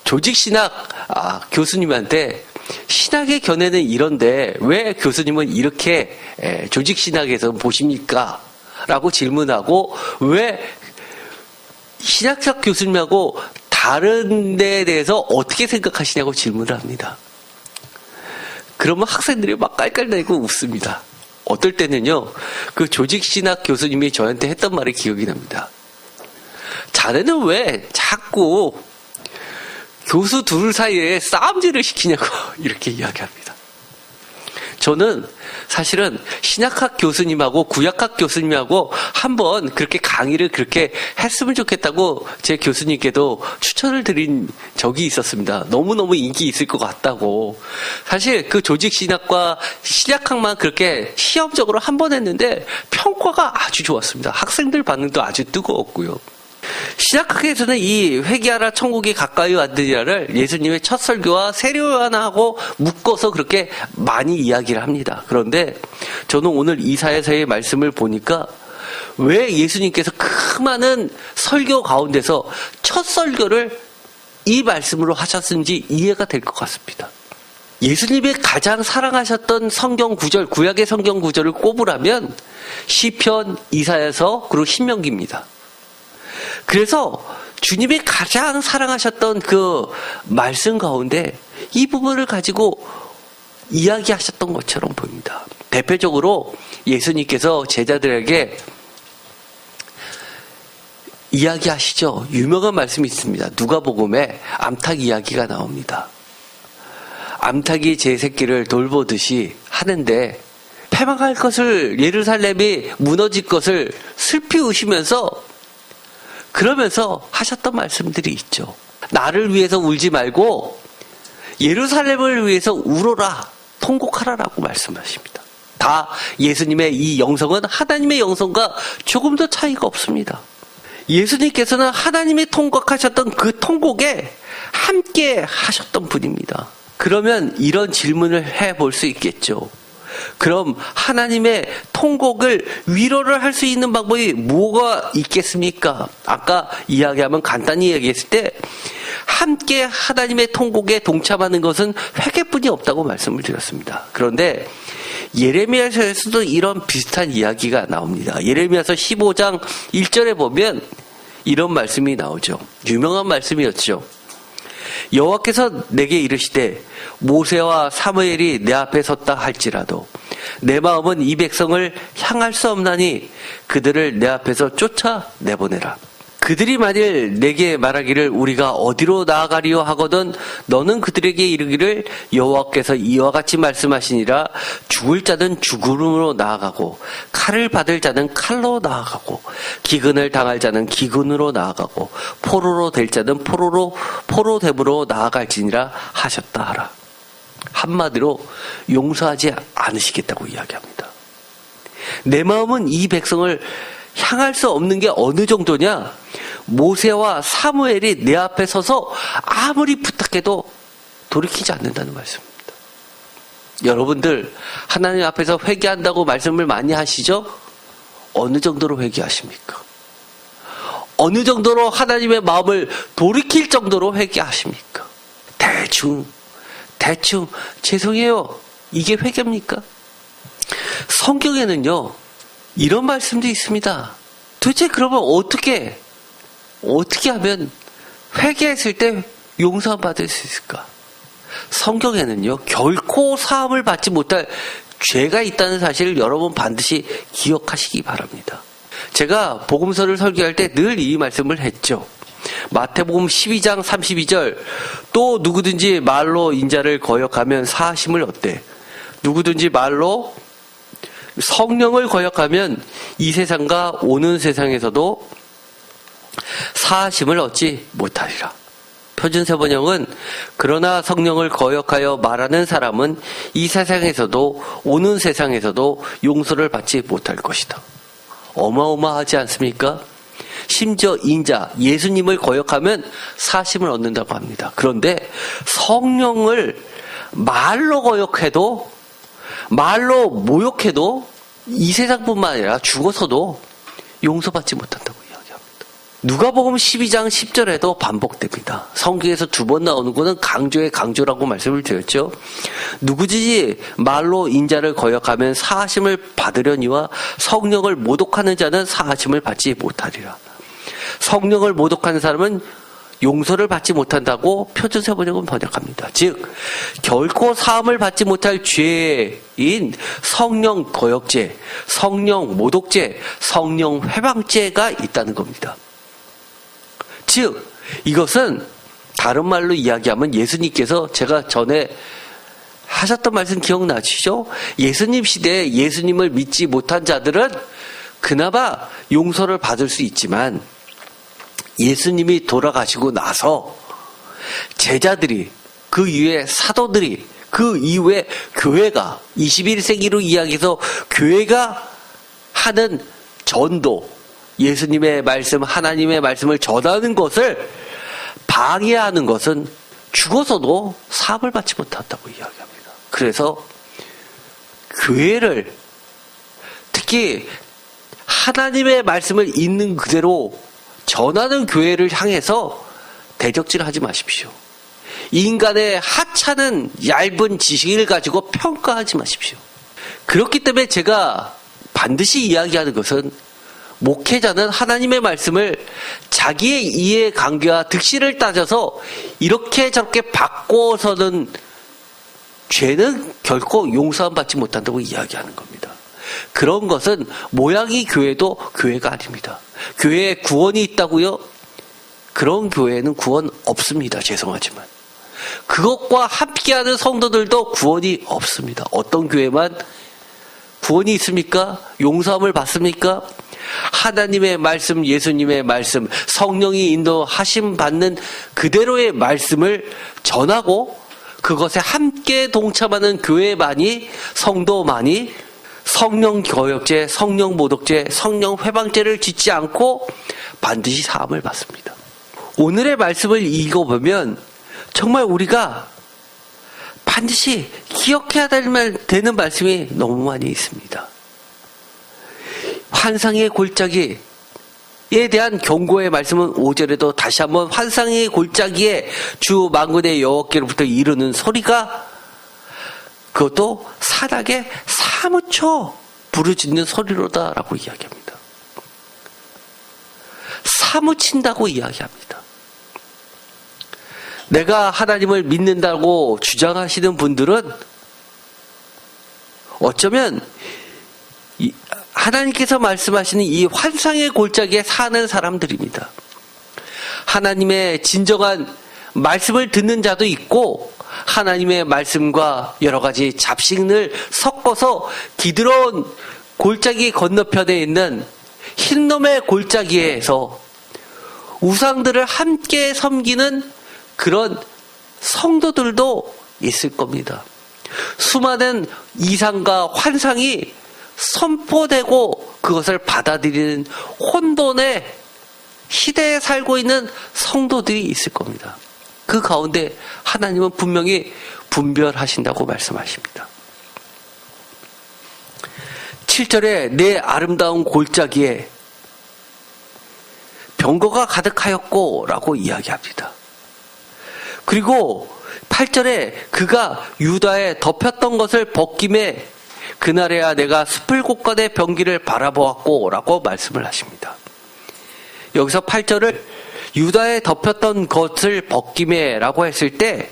조직신학 교수님한테 신학의 견해는 이런데 왜 교수님은 이렇게 조직신학에서 보십니까? 라고 질문하고, 왜 신학학 교수님하고 다른 데에 대해서 어떻게 생각하시냐고 질문을 합니다. 그러면 학생들이 막 깔깔대고 웃습니다. 어떨 때는요, 그 조직신학 교수님이 저한테 했던 말이 기억이 납니다. 자네는 왜 자꾸 교수 둘 사이에 싸움질을 시키냐고 이렇게 이야기합니다. 저는 사실은 신약학 교수님하고 구약학 교수님하고 한번 그렇게 강의를 그렇게 했으면 좋겠다고 제 교수님께도 추천을 드린 적이 있었습니다. 너무너무 인기 있을 것 같다고. 사실 그 조직신학과 신약학만 그렇게 시험적으로 한 번 했는데 평가가 아주 좋았습니다. 학생들 반응도 아주 뜨거웠고요. 신약학에서는 이 회개하라 천국이 가까이 왔느니라를 예수님의 첫 설교와 세례요한하고 묶어서 그렇게 많이 이야기를 합니다. 그런데 저는 오늘 이사야서의 말씀을 보니까 왜 예수님께서 그 많은 설교 가운데서 첫 설교를 이 말씀으로 하셨는지 이해가 될 것 같습니다. 예수님이 가장 사랑하셨던 성경 구절, 구약의 성경 구절을 꼽으라면 시편, 이사야서, 그리고 신명기입니다. 그래서 주님이 가장 사랑하셨던 그 말씀 가운데 이 부분을 가지고 이야기하셨던 것처럼 보입니다. 대표적으로 예수님께서 제자들에게 이야기하시죠. 유명한 말씀이 있습니다. 누가복음에 암탉 이야기가 나옵니다. 암탉이 제 새끼를 돌보듯이 하는데 패망할 것을, 예루살렘이 무너질 것을 슬피 우시면서 그러면서 하셨던 말씀들이 있죠. 나를 위해서 울지 말고 예루살렘을 위해서 울어라, 통곡하라라고 말씀하십니다. 다 예수님의 이 영성은 하나님의 영성과 조금 더 차이가 없습니다. 예수님께서는 하나님이 통곡하셨던 그 통곡에 함께 하셨던 분입니다. 그러면 이런 질문을 해볼 수 있겠죠. 그럼 하나님의 통곡을 위로를 할 수 있는 방법이 뭐가 있겠습니까? 아까 이야기하면 간단히 얘기했을 때 함께 하나님의 통곡에 동참하는 것은 회개뿐이 없다고 말씀을 드렸습니다. 그런데 예레미야서에서도 이런 비슷한 이야기가 나옵니다. 예레미야서 15장 1절에 보면 이런 말씀이 나오죠. 유명한 말씀이었죠. 여호와께서 내게 이르시되 모세와 사무엘이 내 앞에 섰다 할지라도 내 마음은 이 백성을 향할 수 없나니 그들을 내 앞에서 쫓아내보내라. 그들이 만일 내게 말하기를 우리가 어디로 나아가리요 하거든 너는 그들에게 이르기를 여호와께서 이와 같이 말씀하시니라. 죽을 자는 죽음으로 나아가고 칼을 받을 자는 칼로 나아가고 기근을 당할 자는 기근으로 나아가고 포로로 될 자는 포로됨으로 나아갈지니라 하셨다 하라. 한마디로 용서하지 않으시겠다고 이야기합니다. 내 마음은 이 백성을 향할 수 없는 게 어느 정도냐? 모세와 사무엘이 내 앞에 서서 아무리 부탁해도 돌이키지 않는다는 말씀입니다. 여러분들 하나님 앞에서 회개한다고 말씀을 많이 하시죠? 어느 정도로 회개하십니까? 어느 정도로 하나님의 마음을 돌이킬 정도로 회개하십니까? 대충 죄송해요. 이게 회개입니까? 성경에는요 이런 말씀도 있습니다. 도대체 그러면 어떻게 하면 회개했을 때 용서받을 수 있을까? 성경에는요 결코 사함을 받지 못할 죄가 있다는 사실을 여러분 반드시 기억하시기 바랍니다. 제가 복음서를 설교할 때 늘 이 말씀을 했죠. 마태복음 12장 32절 또 누구든지 말로 인자를 거역하면 사하심을 얻되 누구든지 말로 성령을 거역하면 이 세상과 오는 세상에서도 사하심을 얻지 못하리라. 표준세번역은 그러나 성령을 거역하여 말하는 사람은 이 세상에서도 오는 세상에서도 용서를 받지 못할 것이다. 어마어마하지 않습니까? 심지어 인자 예수님을 거역하면 사심을 얻는다고 합니다. 그런데 성령을 말로 거역해도 말로 모욕해도 이 세상뿐만 아니라 죽어서도 용서받지 못한다고 이야기합니다. 누가복음 12장 10절에도 반복됩니다. 성경에서 2번 나오는 것은 강조의 강조라고 말씀을 드렸죠. 누구든지 말로 인자를 거역하면 사하심을 받으려니와 성령을 모독하는 자는 사하심을 받지 못하리라. 성령을 모독하는 사람은 용서를 받지 못한다고 표준세번역은 번역합니다. 즉 결코 사함을 받지 못할 죄인 성령 거역죄, 성령 모독죄, 성령 회방죄가 있다는 겁니다. 즉 이것은 다른 말로 이야기하면 예수님께서 제가 전에 하셨던 말씀 기억나시죠? 예수님 시대에 예수님을 믿지 못한 자들은 그나마 용서를 받을 수 있지만 예수님이 돌아가시고 나서 제자들이 그 이후에 사도들이 그 이후에 교회가 21세기로 이야기해서 교회가 하는 전도 예수님의 말씀 하나님의 말씀을 전하는 것을 방해하는 것은 죽어서도 사함을 받지 못한다고 이야기합니다. 그래서 교회를 특히 하나님의 말씀을 있는 그대로 전하는 교회를 향해서 대적질하지 마십시오. 인간의 하찮은 얇은 지식을 가지고 평가하지 마십시오. 그렇기 때문에 제가 반드시 이야기하는 것은 목회자는 하나님의 말씀을 자기의 이해관계와 득실을 따져서 이렇게 저렇게 바꿔서는 죄는 결코 용서함 받지 못한다고 이야기하는 겁니다. 그런 것은 모양이 교회도 교회가 아닙니다. 교회에 구원이 있다고요? 그런 교회는 구원 없습니다. 죄송하지만. 그것과 함께하는 성도들도 구원이 없습니다. 어떤 교회만 구원이 있습니까? 용서함을 받습니까? 하나님의 말씀, 예수님의 말씀, 성령이 인도하심 받는 그대로의 말씀을 전하고 그것에 함께 동참하는 교회만이, 성도만이 성령 교역제, 성령 모독제, 성령 회방제를 짓지 않고 반드시 사함을 받습니다. 오늘의 말씀을 읽어보면 정말 우리가 반드시 기억해야 되는 말씀이 너무 많이 있습니다. 환상의 골짜기에 대한 경고의 말씀은 5절에도 다시 한번 환상의 골짜기에 주 만군의 여호와께로부터 이르는 소리가, 그것도 사닥에 사무쳐 부르짖는 소리로다라고 이야기합니다. 사무친다고 이야기합니다. 내가 하나님을 믿는다고 주장하시는 분들은 어쩌면 하나님께서 말씀하시는 이 환상의 골짜기에 사는 사람들입니다. 하나님의 진정한 말씀을 듣는 자도 있고 하나님의 말씀과 여러 가지 잡식을 섞어서 기드론 골짜기 건너편에 있는 흰놈의 골짜기에서 우상들을 함께 섬기는 그런 성도들도 있을 겁니다. 수많은 이상과 환상이 선포되고 그것을 받아들이는 혼돈의 시대에 살고 있는 성도들이 있을 겁니다. 그 가운데 하나님은 분명히 분별하신다고 말씀하십니다. 7절에 내 아름다운 골짜기에 병거가 가득하였고 라고 이야기합니다. 그리고 8절에 그가 유다에 덮였던 것을 벗김에 그날에야 내가 숲을 곳간의 병기를 바라보았고 라고 말씀을 하십니다. 여기서 8절을 유다에 덮였던 것을 벗김에 라고 했을 때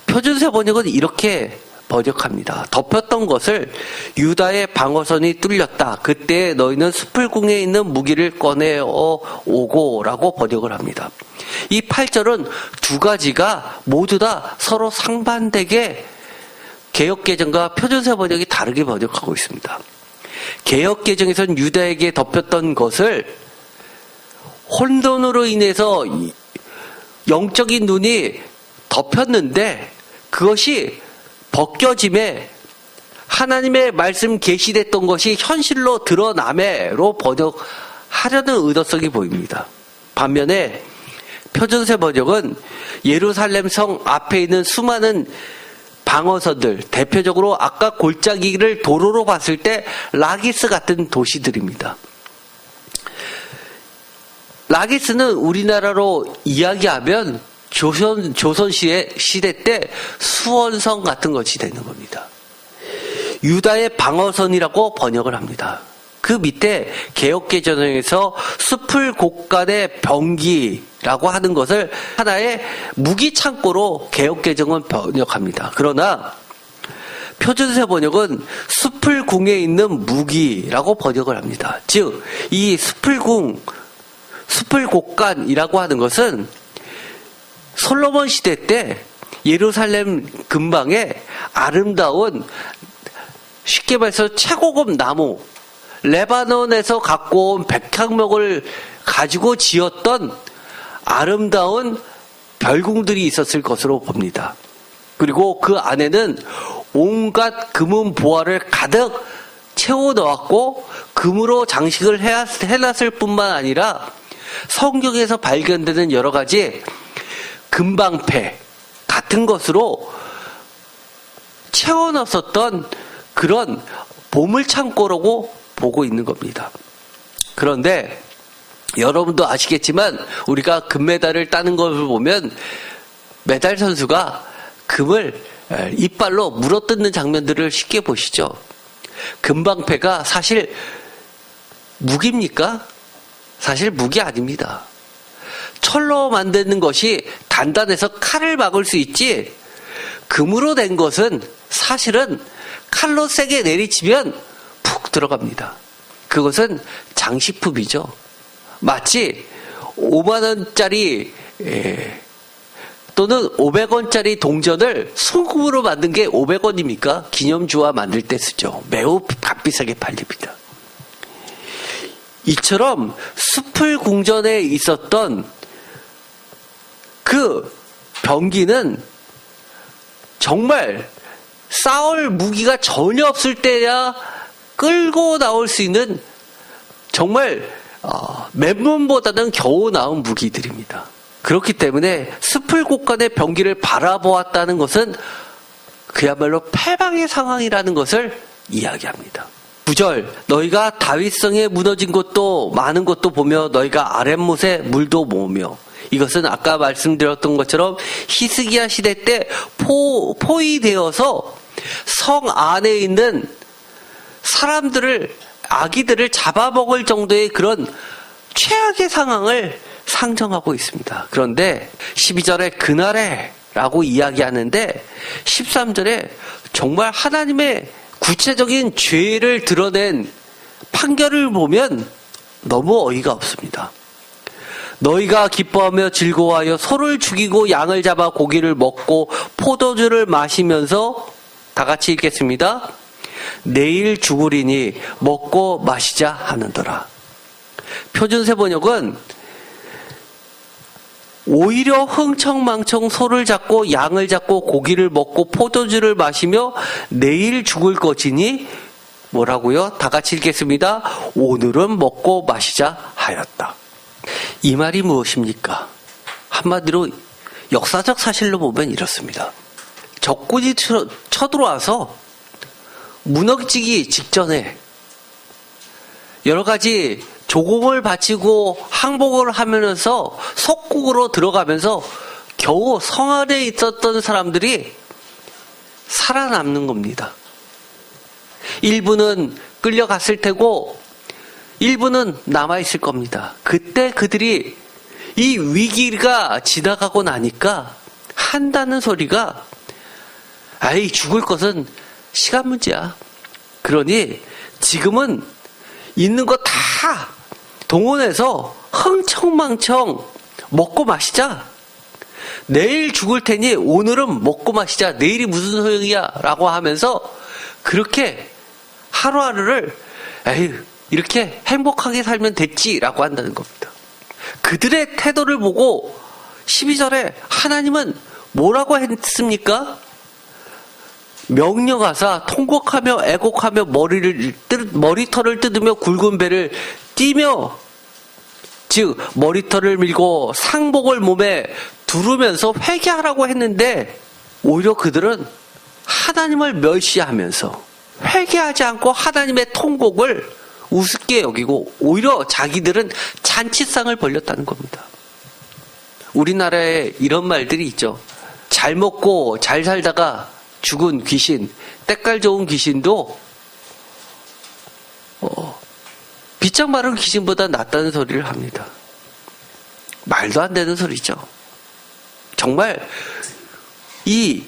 표준세 번역은 이렇게 번역합니다. 덮였던 것을 유다의 방어선이 뚫렸다. 그때 너희는 숲을궁에 있는 무기를 꺼내어 오고 라고 번역을 합니다. 이 8절은 두 가지가 모두 다 서로 상반되게 개역개정과 표준세 번역이 다르게 번역하고 있습니다. 개역개정에서는 유다에게 덮였던 것을 혼돈으로 인해서 영적인 눈이 덮였는데 그것이 벗겨짐에 하나님의 말씀 계시됐던 것이 현실로 드러남에로 번역하려는 의도성이 보입니다. 반면에 표준세 번역은 예루살렘 성 앞에 있는 수많은 방어선들, 대표적으로 아까 골짜기를 도로로 봤을 때 라기스 같은 도시들입니다. 라기스는 우리나라로 이야기하면 조선 시대 때 수원성 같은 것이 되는 겁니다. 유다의 방어선이라고 번역을 합니다. 그 밑에 개역개정에서 숲을 곳간의 병기라고 하는 것을 하나의 무기창고로 개역개정은 번역합니다. 그러나 표준세 번역은 숲을 궁에 있는 무기라고 번역을 합니다. 즉, 이 숲을 곳간이라고 하는 것은 솔로몬 시대 때 예루살렘 근방에 아름다운, 쉽게 말해서 최고급 나무, 레바논에서 갖고 온 백향목을 가지고 지었던 아름다운 별궁들이 있었을 것으로 봅니다. 그리고 그 안에는 온갖 금은 보화를 가득 채워 넣었고 금으로 장식을 해놨을 뿐만 아니라 성경에서 발견되는 여러 가지 금방패 같은 것으로 채워 넣었었던 그런 보물창고라고 보고 있는 겁니다. 그런데 여러분도 아시겠지만 우리가 금메달을 따는 것을 보면 메달 선수가 금을 이빨로 물어뜯는 장면들을 쉽게 보시죠. 금방패가 사실 무기입니까? 사실 무기 아닙니다. 철로 만드는 것이 단단해서 칼을 막을 수 있지, 금으로 된 것은 사실은 칼로 세게 내리치면 푹 들어갑니다. 그것은 장식품이죠. 마치 5만원짜리 또는 500원짜리 동전을 소금으로 만든 게 500원입니까? 기념주화 만들 때 쓰죠. 매우 값비싸게 팔립니다. 이처럼 숲을 궁전에 있었던 그 병기는 정말 싸울 무기가 전혀 없을 때야 끌고 나올 수 있는 정말 맨몸보다는 겨우 나온 무기들입니다. 그렇기 때문에 숲을 곳간의 병기를 바라보았다는 것은 그야말로 패망의 상황이라는 것을 이야기합니다. 9절 너희가 다윗성에 무너진 곳도 많은 곳도 보며 너희가 아랫못에 물도 모으며 이것은 아까 말씀드렸던 것처럼 히스기야 시대 때 포위되어서 성 안에 있는 사람들을 아기들을 잡아먹을 정도의 그런 최악의 상황을 상정하고 있습니다. 그런데 12절에 그날에 라고 이야기하는데 13절에 정말 하나님의 구체적인 죄를 드러낸 판결을 보면 너무 어이가 없습니다. 너희가 기뻐하며 즐거워하여 소를 죽이고 양을 잡아 고기를 먹고 포도주를 마시면서 다 같이 읽겠습니다. 내일 죽으리니 먹고 마시자 하는더라. 표준세 번역은 오히려 흥청망청 소를 잡고 양을 잡고 고기를 먹고 포도주를 마시며 내일 죽을 것이니 뭐라고요? 다 같이 읽겠습니다. 오늘은 먹고 마시자 하였다. 이 말이 무엇입니까? 한마디로 역사적 사실로 보면 이렇습니다. 적군이 쳐들어와서 무너지기 직전에 여러 가지 조공을 바치고 항복을 하면서 속국으로 들어가면서 겨우 성 안에 있었던 사람들이 살아남는 겁니다. 일부는 끌려갔을 테고 일부는 남아있을 겁니다. 그때 그들이 이 위기가 지나가고 나니까 한다는 소리가 아이 죽을 것은 시간 문제야. 그러니 지금은 있는 거 다 동원해서 흥청망청 먹고 마시자. 내일 죽을 테니 오늘은 먹고 마시자. 내일이 무슨 소용이야 라고 하면서 그렇게 하루하루를 에휴 이렇게 행복하게 살면 됐지라고 한다는 겁니다. 그들의 태도를 보고 12절에 하나님은 뭐라고 했습니까? 명령하사 통곡하며 애곡하며 머리털을 뜯으며 굵은 배를 띠며 즉 머리털을 밀고 상복을 몸에 두르면서 회개하라고 했는데 오히려 그들은 하나님을 멸시하면서 회개하지 않고 하나님의 통곡을 우습게 여기고 오히려 자기들은 잔치상을 벌렸다는 겁니다. 우리나라에 이런 말들이 있죠. 잘 먹고 잘 살다가 죽은 귀신, 때깔 좋은 귀신도 비짝 마른 귀신보다 낫다는 소리를 합니다. 말도 안 되는 소리죠. 정말 이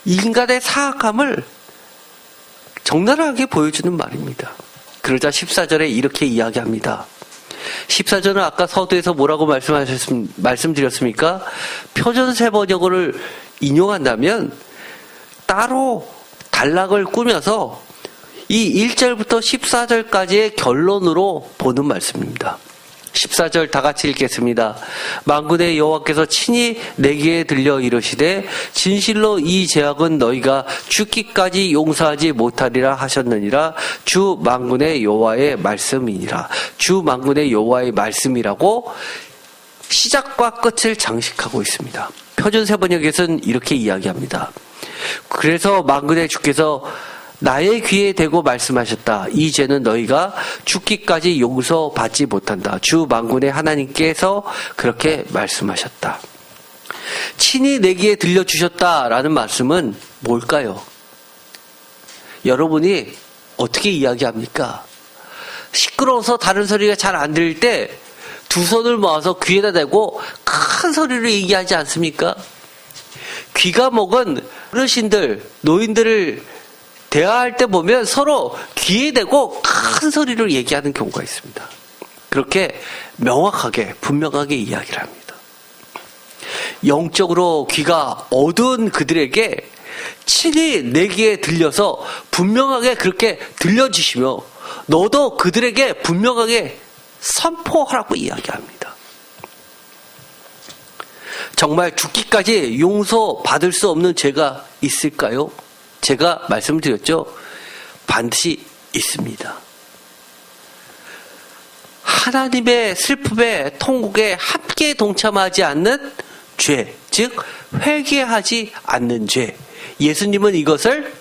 인간의 사악함을 적나라하게 보여주는 말입니다. 그러자 14절에 이렇게 이야기합니다. 14절은 아까 서두에서 뭐라고 말씀드렸습니까? 표준세 번역어를 인용한다면 따로 단락을 꾸며서 이 1절부터 14절까지의 결론으로 보는 말씀입니다. 14절 다 같이 읽겠습니다. 만군의 여호와께서 친히 내게 들려 이르시되 진실로 이 죄악은 너희가 죽기까지 용서하지 못하리라 하셨느니라. 주 만군의 여호와의 말씀이니라. 주 만군의 여호와의 말씀이라고 시작과 끝을 장식하고 있습니다. 표준세 번역에서는 이렇게 이야기합니다. 그래서 만군의 주께서 나의 귀에 대고 말씀하셨다. 이 죄는 너희가 죽기까지 용서받지 못한다. 주 만군의 하나님께서 그렇게 말씀하셨다. 친히 내게 들려주셨다라는 말씀은 뭘까요? 여러분이 어떻게 이야기합니까? 시끄러워서 다른 소리가 잘 안 들릴 때 두 손을 모아서 귀에다 대고 큰 소리로 얘기하지 않습니까? 귀가 먹은 어르신들, 노인들을 대화할 때 보면 서로 귀에 대고 큰 소리로 얘기하는 경우가 있습니다. 그렇게 명확하게 분명하게 이야기를 합니다. 영적으로 귀가 어두운 그들에게 친히 내게 들려서 분명하게 그렇게 들려주시며 너도 그들에게 분명하게 선포하라고 이야기합니다. 정말 죽기까지 용서받을 수 없는 죄가 있을까요? 제가 말씀드렸죠. 반드시 있습니다. 하나님의 슬픔에 통곡에 함께 동참하지 않는 죄, 즉 회개하지 않는 죄. 예수님은 이것을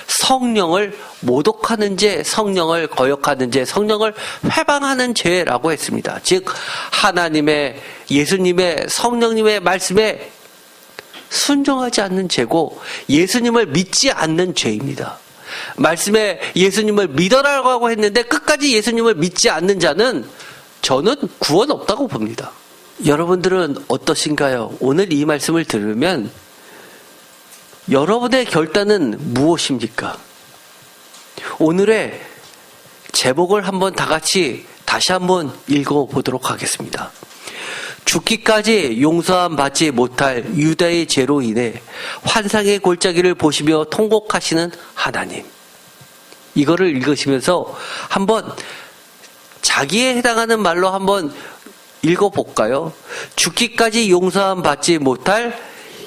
성령을 모독하는 죄, 성령을 거역하는 죄, 성령을 회방하는 죄라고 했습니다. 즉 하나님의, 예수님의, 성령님의 말씀에 순종하지 않는 죄고 예수님을 믿지 않는 죄입니다. 말씀에 예수님을 믿어라고 했는데 끝까지 예수님을 믿지 않는 자는 저는 구원 없다고 봅니다. 여러분들은 어떠신가요? 오늘 이 말씀을 들으면 여러분의 결단은 무엇입니까? 오늘의 제목을 한번 다 같이 다시 한번 읽어보도록 하겠습니다. 죽기까지 용서함 받지 못할 유다의 죄로 인해 환상의 골짜기를 보시며 통곡하시는 하나님. 이거를 읽으시면서 한번 자기에 해당하는 말로 한번 읽어볼까요? 죽기까지 용서함 받지 못할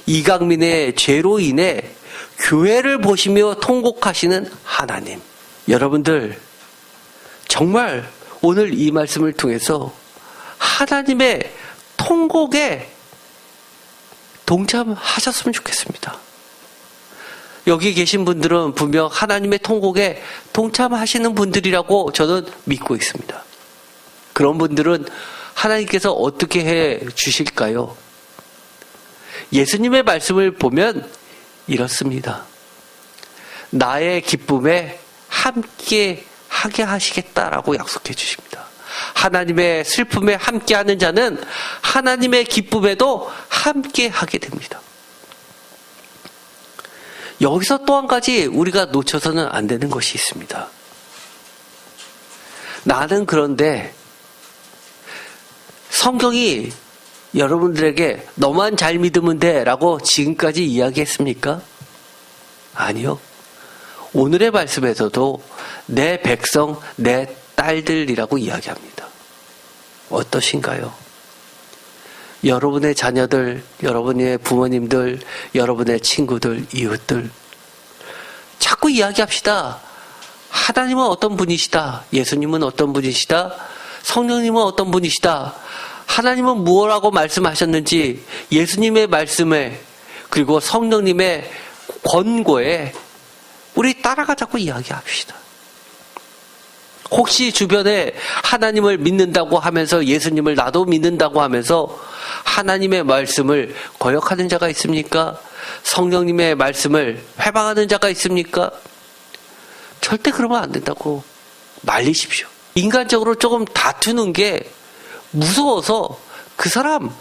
이강민의 죄로 인해 교회를 보시며 통곡하시는 하나님. 여러분들 정말 오늘 이 말씀을 통해서 하나님의 통곡에 동참하셨으면 좋겠습니다. 여기 계신 분들은 분명 하나님의 통곡에 동참하시는 분들이라고 저는 믿고 있습니다. 그런 분들은 하나님께서 어떻게 해 주실까요? 예수님의 말씀을 보면 이렇습니다. 나의 기쁨에 함께 하게 하시겠다라고 약속해 주십니다. 하나님의 슬픔에 함께하는 자는 하나님의 기쁨에도 함께하게 됩니다. 여기서 또 한 가지 우리가 놓쳐서는 안 되는 것이 있습니다. 나는 그런데 성경이 여러분들에게 너만 잘 믿으면 돼 라고 지금까지 이야기했습니까? 아니요. 오늘의 말씀에서도 내 백성, 내 딸들이라고 이야기합니다. 어떠신가요? 여러분의 자녀들, 여러분의 부모님들, 여러분의 친구들, 이웃들 자꾸 이야기합시다. 하나님은 어떤 분이시다. 예수님은 어떤 분이시다. 성령님은 어떤 분이시다. 하나님은 무엇라고 말씀하셨는지 예수님의 말씀에 그리고 성령님의 권고에 우리 따라가자고 이야기합시다. 혹시 주변에 하나님을 믿는다고 하면서 예수님을 나도 믿는다고 하면서 하나님의 말씀을 거역하는 자가 있습니까? 성령님의 말씀을 회방하는 자가 있습니까? 절대 그러면 안 된다고 말리십시오. 인간적으로 조금 다투는 게 무서워서 그 사람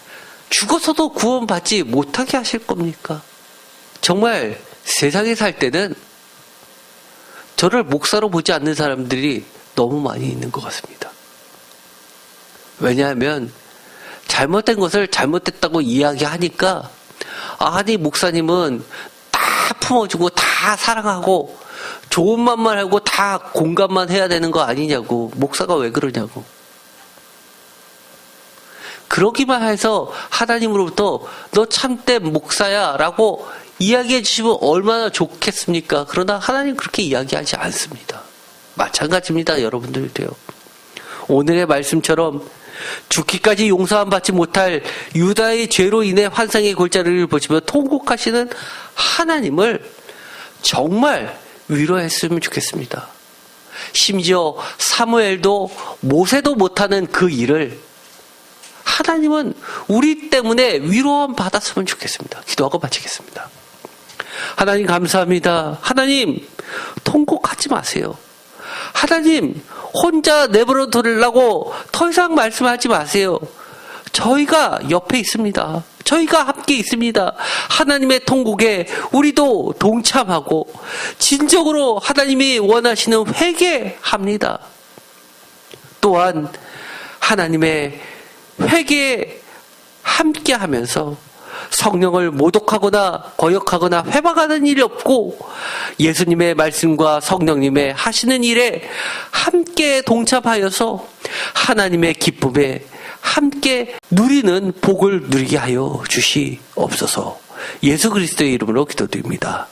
죽어서도 구원받지 못하게 하실 겁니까? 정말 세상에 살 때는 저를 목사로 보지 않는 사람들이 너무 많이 있는 것 같습니다. 왜냐하면 잘못된 것을 잘못됐다고 이야기하니까 아니 목사님은 다 품어주고 다 사랑하고 좋은 말만 하고 다 공감만 해야 되는 거 아니냐고. 목사가 왜 그러냐고. 그러기만 해서 하나님으로부터 너 참된 목사야 라고 이야기해 주시면 얼마나 좋겠습니까? 그러나 하나님 그렇게 이야기하지 않습니다. 마찬가지입니다. 여러분들도요. 오늘의 말씀처럼 죽기까지 용서함 받지 못할 유다의 죄로 인해 환상의 골짜기를 보시며 통곡하시는 하나님을 정말 위로했으면 좋겠습니다. 심지어 사무엘도 모세도 못하는 그 일을 하나님은 우리 때문에 위로함 받았으면 좋겠습니다. 기도하고 마치겠습니다. 하나님 감사합니다. 하나님 통곡하지 마세요. 하나님 혼자 내버려 두려고 더 이상 말씀하지 마세요. 저희가 옆에 있습니다. 저희가 함께 있습니다. 하나님의 통곡에 우리도 동참하고 진정으로 하나님이 원하시는 회개합니다. 또한 하나님의 회개하는 함께 하면서 성령을 모독하거나 거역하거나 회방하는 일이 없고 예수님의 말씀과 성령님의 하시는 일에 함께 동참하여서 하나님의 기쁨에 함께 누리는 복을 누리게 하여 주시옵소서. 예수 그리스도의 이름으로 기도드립니다.